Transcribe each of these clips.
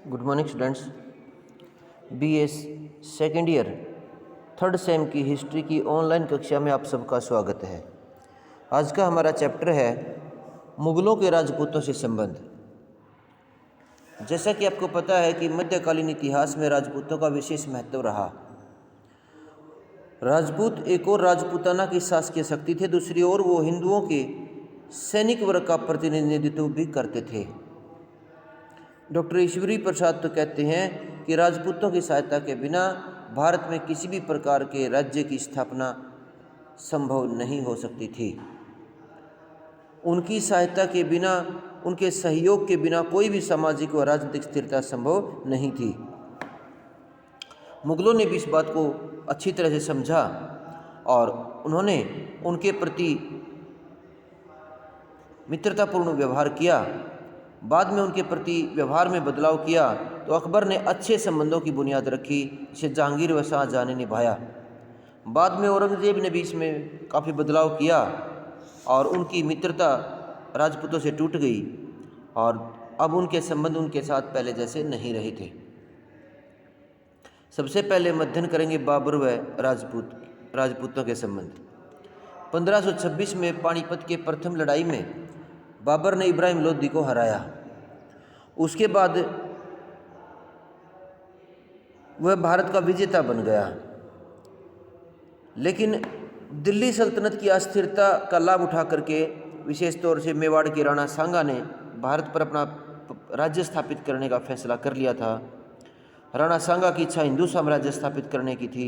Good morning students. BS second year third sem की history की online कक्षा में आप सबका स्वागत है। आज का हमारा चैप्टर है मुगलों के राजपूतों से संबंध। जैसा कि आपको पता है कि मध्यकालीन इतिहास में राजपूतों का विशेष महत्व रहा। राजपूत एक और राजपूताना की शासकीय शक्ति थे, दूसरी ओर वो हिंदुओं के सैनिक वर्ग का प्रतिनिधित्व भी करते थे। डॉक्टर ईश्वरी प्रसाद तो कहते हैं कि राजपूतों की सहायता के बिना भारत में किसी भी प्रकार के राज्य की स्थापना संभव नहीं हो सकती थी। उनकी सहायता के बिना, उनके सहयोग के बिना कोई भी सामाजिक व राजनीतिक स्थिरता संभव नहीं थी। मुगलों ने भी इस बात को अच्छी तरह से समझा और उन्होंने उनके प्रति मित्रतापूर्ण व्यवहार किया। बाद में उनके प्रति व्यवहार में बदलाव किया तो अकबर ने अच्छे संबंधों की बुनियाद रखी, जिसे जहांगीर व शाहजहां ने निभाया। बाद में औरंगजेब ने भी इसमें काफ़ी बदलाव किया और उनकी मित्रता राजपूतों से टूट गई और अब उनके संबंध उनके साथ पहले जैसे नहीं रहे थे। सबसे पहले हम अध्ययन करेंगे बाबर व राजपूतों के संबंध। 1526 में पानीपत के प्रथम लड़ाई में बाबर ने इब्राहिम लोदी को हराया। उसके बाद वह भारत का विजेता बन गया, लेकिन दिल्ली सल्तनत की अस्थिरता का लाभ उठा करके विशेष तौर से मेवाड़ के राणा सांगा ने भारत पर अपना राज्य स्थापित करने का फैसला कर लिया था। राणा सांगा की इच्छा हिंदू साम्राज्य स्थापित करने की थी।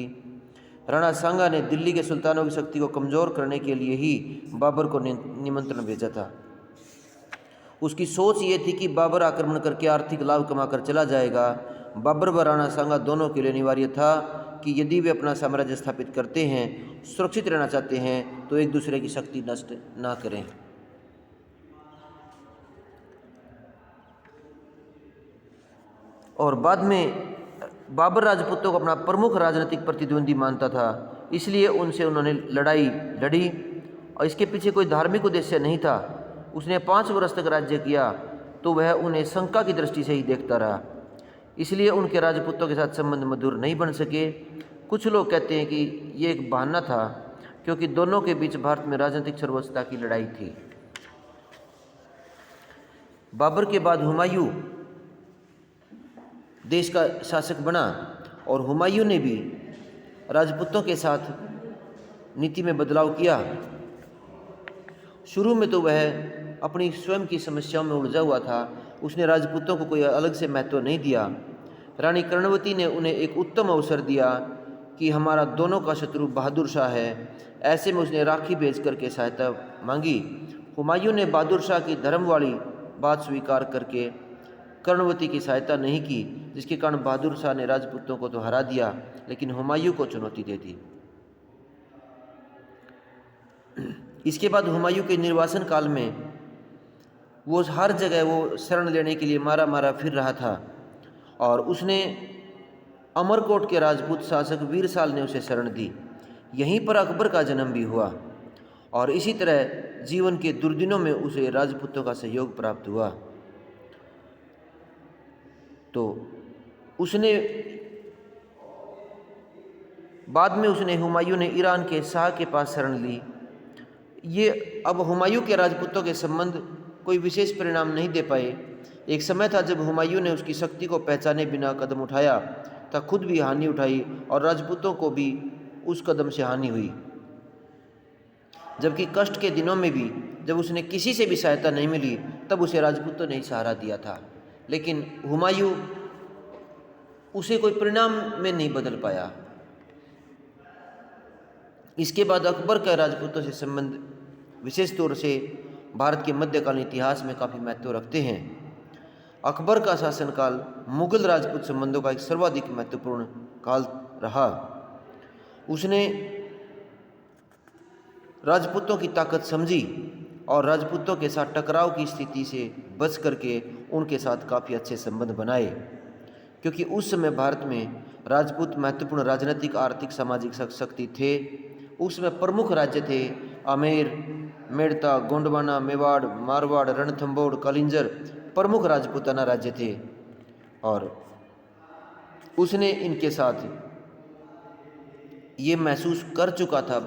राणा सांगा ने दिल्ली के सुल्तानों की शक्ति को कमज़ोर करने के लिए ही बाबर को निमंत्रण भेजा था। उसकी सोच ये थी कि बाबर आक्रमण करके आर्थिक लाभ कमाकर चला जाएगा। बाबर व राणा सांगा दोनों के लिए अनिवार्य था कि यदि वे अपना साम्राज्य स्थापित करते हैं, सुरक्षित रहना चाहते हैं, तो एक दूसरे की शक्ति नष्ट ना करें। और बाद में बाबर राजपूतों को अपना प्रमुख राजनीतिक प्रतिद्वंदी मानता था, इसलिए उनसे उन्होंने लड़ाई लड़ी और इसके पीछे कोई धार्मिक उद्देश्य नहीं था। उसने 5 वर्ष तक राज्य किया तो वह उन्हें शंका की दृष्टि से ही देखता रहा, इसलिए उनके राजपूतों के साथ संबंध मधुर नहीं बन सके। कुछ लोग कहते हैं कि ये एक बहाना था, क्योंकि दोनों के बीच भारत में राजनीतिक सर्वोच्चता की लड़ाई थी। बाबर के बाद हुमायूं देश का शासक बना और हुमायूं ने भी राजपूतों के साथ नीति में बदलाव किया। शुरू में तो वह अपनी स्वयं की समस्याओं में उलझा हुआ था, उसने राजपूतों को कोई अलग से महत्व नहीं दिया। रानी कर्णवती ने उन्हें एक उत्तम अवसर दिया कि हमारा दोनों का शत्रु बहादुर शाह है। ऐसे में उसने राखी भेज करके सहायता मांगी। हुमायूं ने बहादुर शाह की धर्म वाली बात स्वीकार करके कर्णवती की सहायता नहीं की, जिसके कारण बहादुर शाह ने राजपूतों को तो हरा दिया, लेकिन हुमायूं को चुनौती दे दी। इसके बाद हुमायूं के निर्वासन काल में वो हर जगह वो शरण लेने के लिए मारा मारा फिर रहा था और उसने अमरकोट के राजपूत शासक वीरसाल ने उसे शरण दी। यहीं पर अकबर का जन्म भी हुआ और इसी तरह जीवन के दुर्दिनों में उसे राजपूतों का सहयोग प्राप्त हुआ। तो उसने बाद में हुमायूं ने ईरान के शाह के पास शरण ली। ये अब हुमायूं के राजपूतों के संबंध कोई विशेष परिणाम नहीं दे पाए। एक समय था जब हुमायूं ने उसकी शक्ति को पहचाने बिना कदम उठाया था, खुद भी हानि उठाई और राजपूतों को भी उस कदम से हानि हुई। जबकि कष्ट के दिनों में भी जब उसने किसी से भी सहायता नहीं मिली, तब उसे राजपूतों ने ही सहारा दिया था, लेकिन हुमायूं उसे कोई परिणाम में नहीं बदल पाया। इसके बाद अकबर का राजपूतों से संबंध विशेष तौर से भारत के मध्यकालीन इतिहास में काफ़ी महत्व रखते हैं। अकबर का शासनकाल मुगल राजपूत संबंधों का एक सर्वाधिक महत्वपूर्ण काल रहा। उसने राजपूतों की ताकत समझी और राजपूतों के साथ टकराव की स्थिति से बच करके उनके साथ काफ़ी अच्छे संबंध बनाए, क्योंकि उस समय भारत में राजपूत महत्वपूर्ण राजनीतिक, आर्थिक, सामाजिक शक्ति थे। उसमें प्रमुख राज्य थे आमेर, मेड़ता, गोंडवाना, मेवाड़, मारवाड़, रणथंभौर, कलिंजर प्रमुख राजपूताना राज्य थे। और उसने इनके साथ ये महसूस कर चुका था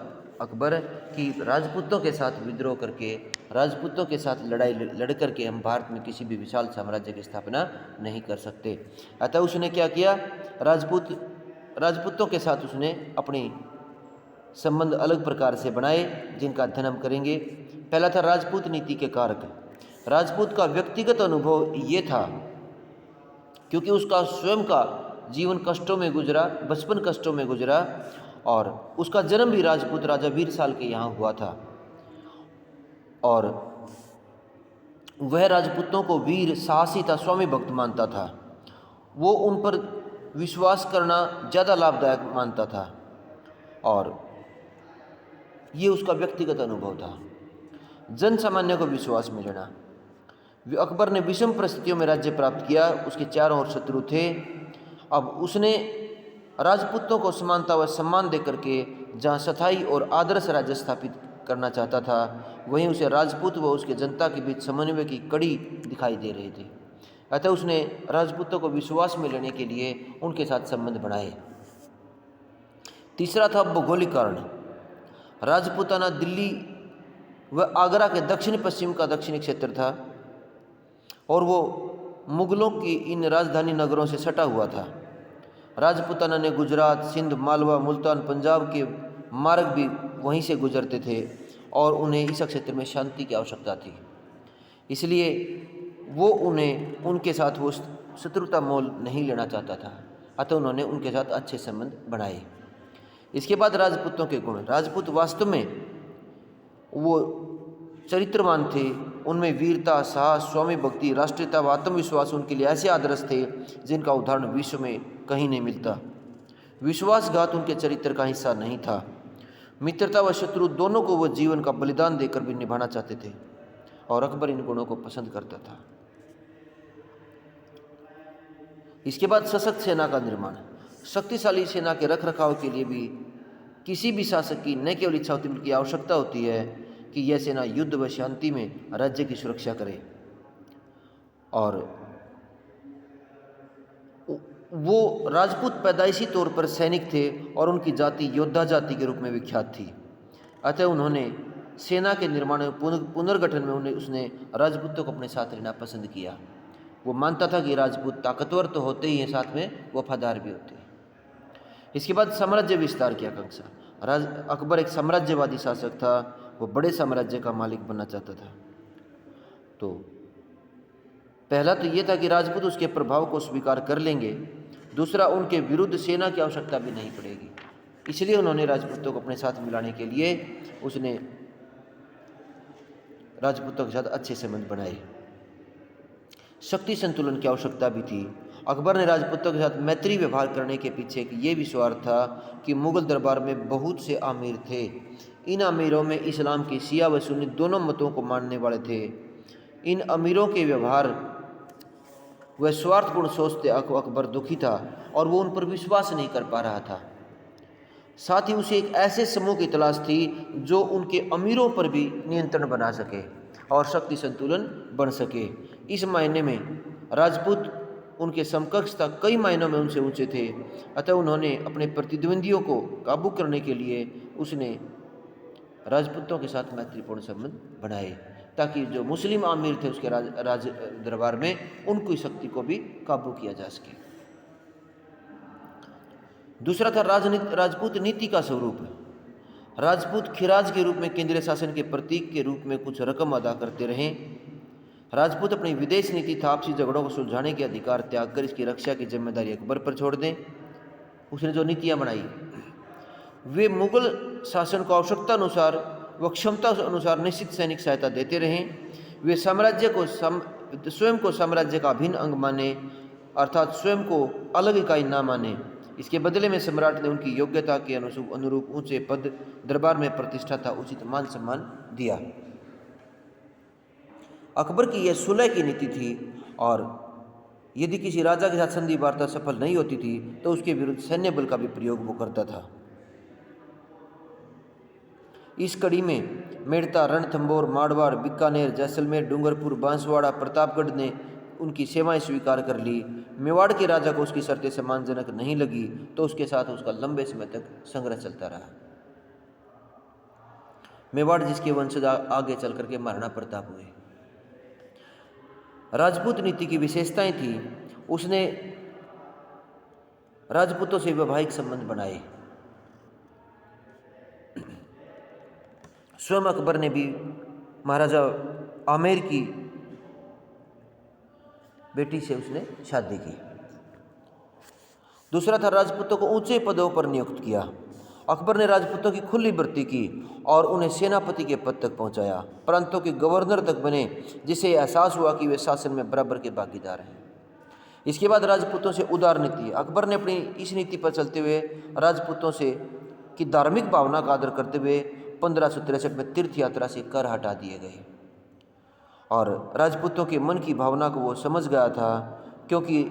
अकबर कि राजपूतों के साथ विद्रोह करके, राजपूतों के साथ लड़ाई लड़ करके हम भारत में किसी भी विशाल साम्राज्य की स्थापना नहीं कर सकते। अतः उसने क्या किया, राजपूतों के साथ उसने अपनी संबंध अलग प्रकार से बनाए जिनका अध्ययन हम करेंगे। पहला था राजपूत नीति के कारक। राजपूत का व्यक्तिगत अनुभव ये था, क्योंकि उसका स्वयं का जीवन कष्टों में गुजरा, बचपन कष्टों में गुजरा, और उसका जन्म भी राजपूत राजा वीरसाल के यहाँ हुआ था, और वह राजपूतों को वीर, साहसी था, स्वामी भक्त मानता था। वो उन पर विश्वास करना ज़्यादा लाभदायक मानता था, और ये उसका व्यक्तिगत अनुभव था। जन सामान्य को विश्वास में लेना। अकबर ने विषम परिस्थितियों में राज्य प्राप्त किया, उसके चारों ओर शत्रु थे। अब उसने राजपूतों को समानता व सम्मान देकर के जहाँ स्थायी और आदर्श राज्य स्थापित करना चाहता था, वहीं उसे राजपूत व उसके जनता के बीच समन्वय की कड़ी दिखाई दे रही थी। अतः उसने राजपूतों को विश्वास में लेने के लिए उनके साथ संबंध बढ़ाए। तीसरा था भौगोलिक कारण। राजपूताना दिल्ली व आगरा के दक्षिण पश्चिम का दक्षिणी क्षेत्र था, और वो मुगलों की इन राजधानी नगरों से सटा हुआ था। राजपूताना ने गुजरात, सिंध, मालवा, मुल्तान, पंजाब के मार्ग भी वहीं से गुजरते थे, और उन्हें इस क्षेत्र में शांति की आवश्यकता थी, इसलिए वो उनके साथ वो शत्रुता मोल नहीं लेना चाहता था। अतः उन्होंने उनके साथ अच्छे संबंध बनाए। इसके बाद राजपूतों के गुण। राजपूत वास्तव में वो चरित्रवान थे, उनमें वीरता, साहस, स्वामी भक्ति, राष्ट्रीयता व आत्मविश्वास उनके लिए ऐसे आदर्श थे जिनका उदाहरण विश्व में कहीं नहीं मिलता। विश्वासघात उनके चरित्र का हिस्सा नहीं था। मित्रता व शत्रु दोनों को वो जीवन का बलिदान देकर भी निभाना चाहते थे, और अकबर इन गुणों को पसंद करता था। इसके बाद सशक्त सेना का निर्माण। शक्तिशाली सेना के रख रखाव के लिए भी किसी भी शासक की न केवल इच्छा होती बल्कि आवश्यकता होती है कि यह सेना युद्ध व शांति में राज्य की सुरक्षा करे। और वो राजपूत पैदाइशी तौर पर सैनिक थे, और उनकी जाति योद्धा जाति के रूप में विख्यात थी। अतः उन्होंने सेना के निर्माण में पुनर्गठन में उसने राजपूतों को अपने साथ रहना पसंद किया। वो मानता था कि राजपूत ताकतवर तो होते ही हैं, साथ में वफादार भी होते हैं। इसके बाद साम्राज्य विस्तार की आकांक्षा। अकबर एक साम्राज्यवादी शासक था, वो बड़े साम्राज्य का मालिक बनना चाहता था। तो पहला तो ये था कि राजपूत उसके प्रभाव को स्वीकार कर लेंगे, दूसरा उनके विरुद्ध सेना की आवश्यकता भी नहीं पड़ेगी। इसलिए उन्होंने राजपूतों को अपने साथ मिलाने के लिए उसने राजपूतों के साथ अच्छे संबंध बनाए। शक्ति संतुलन की आवश्यकता भी थी। अकबर ने राजपूतों के साथ मैत्री व्यवहार करने के पीछे एक ये विश्वास था कि मुगल दरबार में बहुत से आमिर थे। इन अमीरों में इस्लाम के शिया व सुन्नी दोनों मतों को मानने वाले थे। इन अमीरों के व्यवहार व स्वार्थपूर्ण सोच से अकबर दुखी था, और वो उन पर विश्वास नहीं कर पा रहा था। साथ ही उसे एक ऐसे समूह की तलाश थी जो उनके अमीरों पर भी नियंत्रण बना सके और शक्ति संतुलन बन सके। इस मायने में राजपूत उनके समकक्ष था, कई मायनों में उनसे ऊंचे थे। अतः उन्होंने अपने प्रतिद्वंदियों को काबू करने के लिए उसने राजपूतों के साथ मैत्रीपूर्ण संबंध बनाए, ताकि जो मुस्लिम आमिर थे उसके राज दरबार में उनकी शक्ति को भी काबू किया जा सके। दूसरा था राजपूत नीति का स्वरूप। राजपूत खिराज के रूप में केंद्रीय शासन के प्रतीक के रूप में कुछ रकम अदा करते रहे। राजपूत अपनी विदेश नीति था आपसी झगड़ों को सुलझाने के अधिकार त्याग कर इसकी रक्षा की जिम्मेदारी अकबर पर छोड़ दें। उसने जो नीतियां बनाई वे मुगल शासन को आवश्यकता अनुसार व क्षमता अनुसार निश्चित सैनिक सहायता देते रहें। वे साम्राज्य को स्वयं को साम्राज्य का अभिन्न अंग माने, अर्थात स्वयं को अलग इकाई ना माने। इसके बदले में सम्राट ने उनकी योग्यता के अनुरूप ऊंचे पद, दरबार में प्रतिष्ठा था उचित मान सम्मान दिया। अकबर की यह सुलह की नीति थी, और यदि किसी राजा के साथ संधि वार्ता सफल नहीं होती थी तो उसके विरुद्ध सैन्य बल का भी प्रयोग वो करता था। इस कड़ी में मेड़ता, रणथंभौर, मारवाड़, बीकानेर, जैसलमेर, डूंगरपुर, बांसवाड़ा, प्रतापगढ़ ने उनकी सेवाएं स्वीकार कर ली। मेवाड़ के राजा को उसकी शर्तें सम्मानजनक नहीं लगी तो उसके साथ उसका लंबे समय तक संघर्ष चलता रहा। मेवाड़ जिसके वंशज आगे चल करके महाराणा प्रताप हुए। राजपूत नीति की विशेषताएं थी, उसने राजपूतों से वैवाहिक संबंध बनाए। स्वयं अकबर ने भी महाराजा आमेर की बेटी से उसने शादी की। दूसरा था, राजपूतों को ऊंचे पदों पर नियुक्त किया। अकबर ने राजपूतों की खुली भर्ती की और उन्हें सेनापति के पद तक पहुंचाया, प्रांतों के गवर्नर तक बने, जिससे एहसास हुआ कि वे शासन में बराबर के भागीदार हैं। इसके बाद राजपूतों से उदार नीति। अकबर ने अपनी इस नीति पर चलते हुए राजपूतों से की धार्मिक भावना का आदर करते हुए 1563 में तीर्थ यात्रा से कर हटा दिए गए। और राजपूतों के मन की भावना को वो समझ गया था, क्योंकि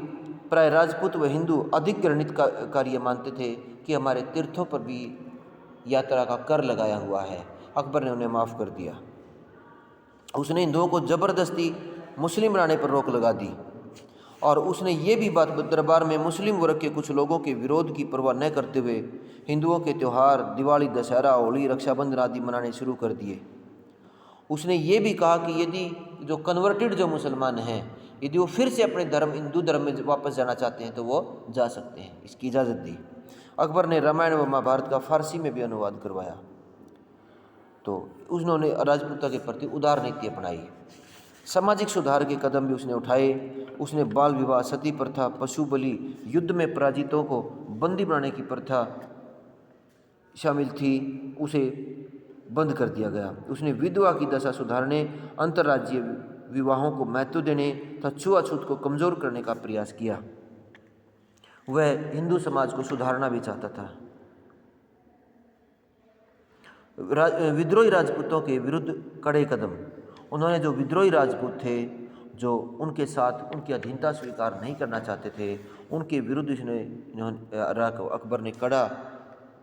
प्राय राजपूत व हिंदू अधिक घृणित कार्य मानते थे कि हमारे तीर्थों पर भी यात्रा का कर लगाया हुआ है। अकबर ने उन्हें माफ़ कर दिया। उसने हिंदुओं को जबरदस्ती मुस्लिम बनाने पर रोक लगा दी और उसने ये भी बात दरबार में मुस्लिम वर्ग के कुछ लोगों के विरोध की परवाह न करते हुए हिंदुओं के त्यौहार दिवाली, दशहरा, होली, रक्षाबंधन आदि मनाने शुरू कर दिए। उसने ये भी कहा कि यदि जो कन्वर्टेड जो मुसलमान हैं, यदि वो फिर से अपने धर्म हिंदू धर्म में वापस जाना चाहते हैं तो वो जा सकते हैं, इसकी इजाज़त दी। अकबर ने रामायण व महाभारत का फारसी में भी अनुवाद करवाया। तो उन्होंने राजपूतों के प्रति उदार नीति अपनाई। सामाजिक सुधार के कदम भी उसने उठाए। उसने बाल विवाह, सती प्रथा, पशु बलि, युद्ध में पराजितों को बंदी बनाने की प्रथा शामिल थी, उसे बंद कर दिया गया। उसने विधवा की दशा सुधारने, अंतर्राज्यीय विवाहों को महत्व देने तथा छुआछूत को कमज़ोर करने का प्रयास किया। वह हिंदू समाज को सुधारना भी चाहता था। विद्रोही राजपूतों के विरुद्ध कड़े कदम। उन्होंने जो विद्रोही राजपूत थे, जो उनके साथ उनकी अधीनता स्वीकार नहीं करना चाहते थे, उनके विरुद्ध अकबर ने कड़ा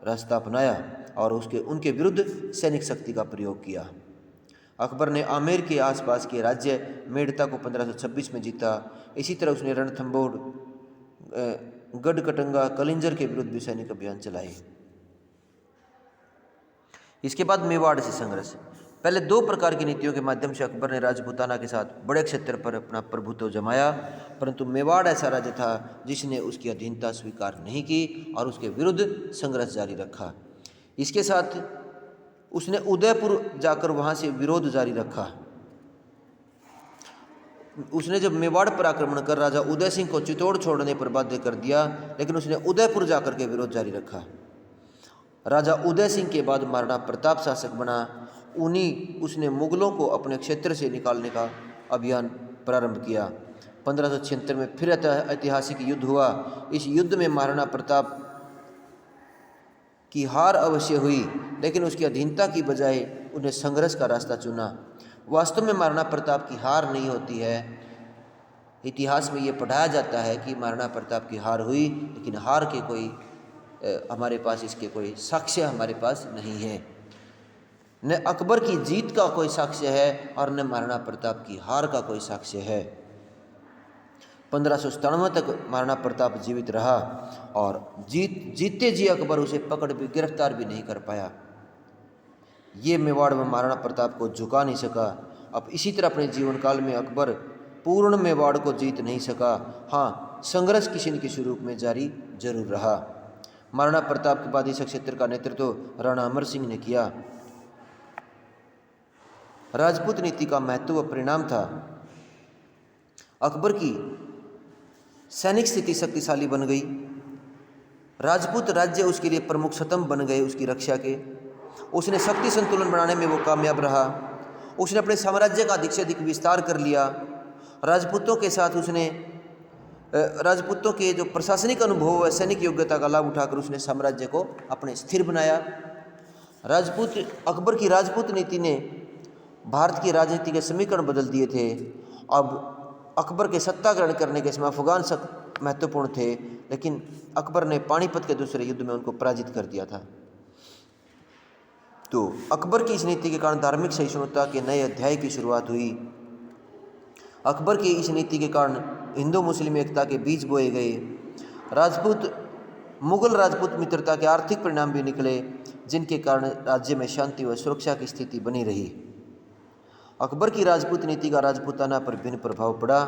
रास्ता अपनाया और उनके विरुद्ध सैनिक शक्ति का प्रयोग किया। अकबर ने आमेर के आसपास के राज्य मेड़ता को 1526 में जीता। इसी तरह उसने रणथंबोर, गढ़कटंगा, कलिंजर के विरुद्ध भी सैनिक अभियान चलाए। इसके बाद मेवाड़ से संघर्ष। पहले 2 प्रकार की नीतियों के माध्यम से अकबर ने राजपूताना के साथ बड़े क्षेत्र पर अपना प्रभुत्व जमाया, परंतु मेवाड़ ऐसा राज्य था जिसने उसकी अधीनता स्वीकार नहीं की और उसके विरुद्ध संघर्ष जारी रखा। इसके साथ उसने उदयपुर जाकर वहाँ से विरोध जारी रखा। उसने जब मेवाड़ पर आक्रमण कर राजा उदय सिंह को चित्तौड़ छोड़ने पर बाध्य कर दिया, लेकिन उसने उदयपुर जाकर के विरोध जारी रखा। राजा उदय सिंह के बाद महाराणा प्रताप शासक बना। उसने मुगलों को अपने क्षेत्र से निकालने का अभियान प्रारंभ किया। 1576 में फिर ऐतिहासिक युद्ध हुआ। इस युद्ध में महाराणा प्रताप की हार अवश्य हुई, लेकिन उसकी अधीनता की बजाय उन्हें संघर्ष का रास्ता चुना। वास्तव में महाराणा प्रताप की हार नहीं होती है। इतिहास में ये पढ़ाया जाता है कि महाराणा प्रताप की हार हुई, लेकिन हार के कोई हमारे पास इसके कोई साक्ष्य हमारे पास नहीं है। न अकबर की जीत का कोई साक्ष्य है और न महाराणा प्रताप की हार का कोई साक्ष्य है। 1597 तक महाराणा प्रताप जीवित रहा और जीते जी अकबर उसे पकड़ भी गिरफ्तार भी नहीं कर पाया। ये मेवाड़ में महाराणा प्रताप को झुका नहीं सका। अब इसी तरह अपने जीवन काल में अकबर पूर्ण मेवाड़ को जीत नहीं सका। हाँ, संघर्ष किसी न किसी रूप में जारी जरूर रहा। महाराणा प्रताप के बाद इस क्षेत्र का नेतृत्व राणा अमर सिंह ने किया। राजपूत नीति का महत्व व परिणाम था। अकबर की सैनिक स्थिति शक्तिशाली बन गई। राजपूत राज्य उसके लिए प्रमुख स्तंभ बन गए उसकी रक्षा के। उसने शक्ति संतुलन बनाने में वो कामयाब रहा। उसने अपने साम्राज्य का अधिक से अधिक विस्तार कर लिया। राजपूतों के साथ उसने राजपूतों के जो प्रशासनिक अनुभव व सैनिक योग्यता का लाभ उठाकर उसने साम्राज्य को अपने स्थिर बनाया। अकबर की राजपूत नीति ने भारत की राजनीति के समीकरण बदल दिए थे। अब अकबर के सत्ता ग्रहण करने के समय अफगान महत्वपूर्ण थे, लेकिन अकबर ने पानीपत के दूसरे युद्ध में उनको पराजित कर दिया था। तो अकबर की इस नीति के कारण धार्मिक सहिष्णुता के नए अध्याय की शुरुआत हुई। अकबर की इस नीति के कारण हिंदू मुस्लिम एकता के बीज बोए गए। राजपूत मुगल राजपूत मित्रता के आर्थिक परिणाम भी निकले, जिनके कारण राज्य में शांति व सुरक्षा की स्थिति बनी रही। अकबर की राजपूत नीति का राजपूताना पर भिन्न प्रभाव पड़ा।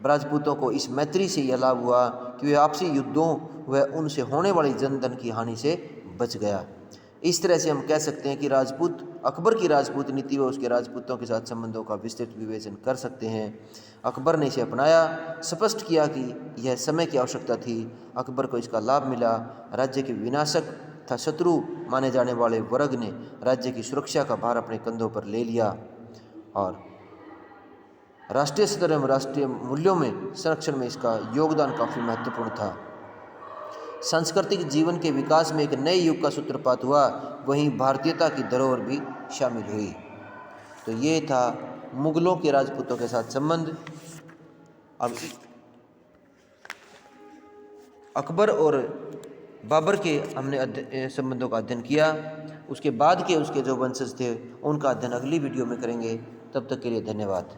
राजपूतों को इस मैत्री से यह लाभ हुआ कि वे आपसी युद्धों व उनसे होने वाली जनधन की हानि से बच गया। इस तरह से हम कह सकते हैं कि अकबर की राजपूत नीति व उसके राजपूतों के साथ संबंधों का विस्तृत विवेचन कर सकते हैं। अकबर ने इसे अपनाया, स्पष्ट किया कि यह समय की आवश्यकता थी। अकबर को इसका लाभ मिला। राज्य के विनाशक तथा शत्रु माने जाने वाले वर्ग ने राज्य की सुरक्षा का भार अपने कंधों पर ले लिया और राष्ट्रीय स्तर एवं राष्ट्रीय मूल्यों में संरक्षण में इसका योगदान काफ़ी महत्वपूर्ण था। सांस्कृतिक जीवन के विकास में एक नए युग का सूत्रपात हुआ, वहीं भारतीयता की धरोहर भी शामिल हुई। तो ये था मुगलों के राजपूतों के साथ संबंध। अब अकबर और बाबर के हमने संबंधों का अध्ययन किया। उसके बाद के उसके जो वंशज थे उनका अध्ययन अगली वीडियो में करेंगे। तब तक के लिए धन्यवाद।